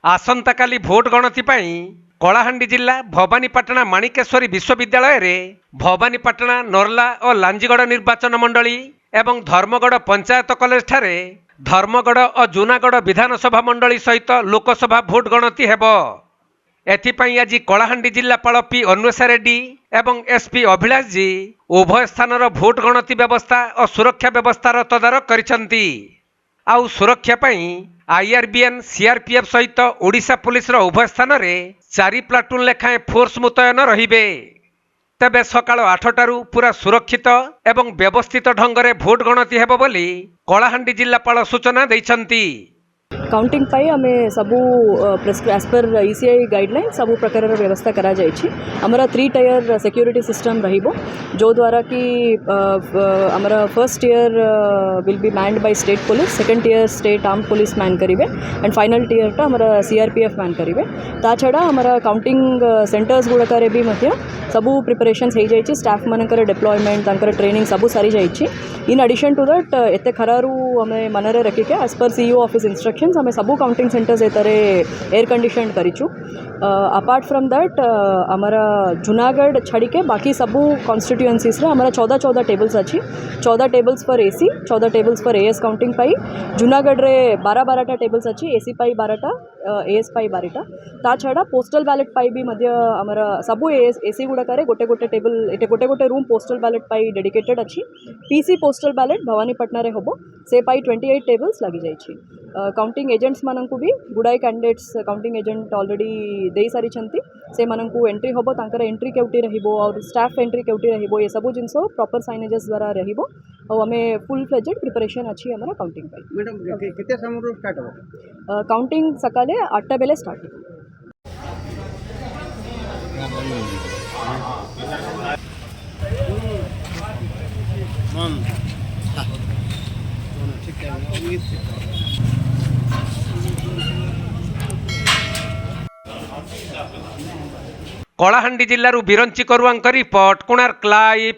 आसंताकाली vote गणति पाई कलाहांडी जिला भवानीपाटना माणिकेश्वरी विश्वविद्यालय रे भवानीपाटना नर्ला और लांजीगड़ निर्वाचन मंडली एवं धर्मगढ़ पंचायत कॉलेज ठारे धर्मगढ़ और जूनागढ़ विधानसभा मंडली सहित लोकसभा भोट गणति हेबो। एथिपाई आज कलाहांडी जिलापाल पी अन्वेषा रेड्डी एवं एसपी अभिलाष जी उभय स्थानर भोट गणति व्यवस्था और सुरक्षा व्यवस्थार तदारख करिसंती। आउ सुरक्षा पाई आईआरबीएन सीआरपीएफ सहित ओडिशा पुलिस उभय स्थान में 4 प्लाटून लेखाएं फोर्स मुतयन रहिबे। तेबे सकाळ 8टारू पूरा सुरक्षित एवं व्यवस्थित ढंगरे भोट गणति हेबो बोली कलाहांडी जिलापाल सूचना दैछंती। काउंटिंग पाई आमे सबू एज पर ईसीआई गाइडलाइन सबू प्रकार व्यवस्था करा जाइछि। हमरा 3 टायर सिक्योरिटी सिस्टम रहिबो जो द्वारा कि हमरा first year will be manned by state police, second year state arm police man करिवे एंड फाइनल ईयर टा हमरा सीआरपीएफ मैन करिवे। ता छड़ा हमरा काउंटिंग सेंटर्स गुड़ाकारे भी मध्य सबू प्रिपरेशंस हो जाइछि। स्टाफ मानकर डिप्लॉयमेंट तांकर ट्रेनिंग सबू सारी जाइछि। इन एडिशन टू दैट एते खरारू हमें मनरे रखी के as per CEO office instructions हमें सबू काउंटिंग सेंटर्स एतरे एयर कंडीशन करिछु। अपार्ट फ्रॉम दैट हमारा जूनागढ़ छाड़ी के बाकी सबू कॉन्स्टिट्यूएंसीज रे हमारा 14 टेबल्स अच्छी। 14 टेबल्स पर एसी, 14 टेबल्स पर एएस काउंटिंग पाई। जूनागढ़ रे 12 टेबल्स अच्छी, एसी पाई 12टा, एएस पाई 12टा। ता छड़ा पोस्टल बैलेट पाई भी मध्य हमारा सबू एसी गुड़ाकारे गोटे गोटे टेबल एटे गोटे गोटे रूम पोस्टल बैलेट पाई डेडिकेटेड अच्छी। पीसी पोस्टल बैलेट भवानीपाटना रे होबो से पाई 28 टेबल्स लगी जाइछि। काउंटिंग एजेंट्स माननकु भी गुडाई कैंडिडेट्स काउंटिंग एजेंट ऑलरेडी दे सारी छंती। से माननकु एंट्री होबो, तांकर एंट्री केउटी रहिबो और स्टाफ एंट्री केउटी रहिबो, ये सबू जिनसो प्रॉपर साइनेजेस द्वारा रहिबो और हमें फुल फ्लेजेड प्रिपरेशन अच्छी हमारा काउंटिंग पाई। मैडम केते समय स्टार्ट हो? काउंटिंग सकाले 8टा बेले स्टार्ट हो। कलाहांडी जिल्लारू बिरंची करुआंक रिपोर्ट, कोणार्क लाइव।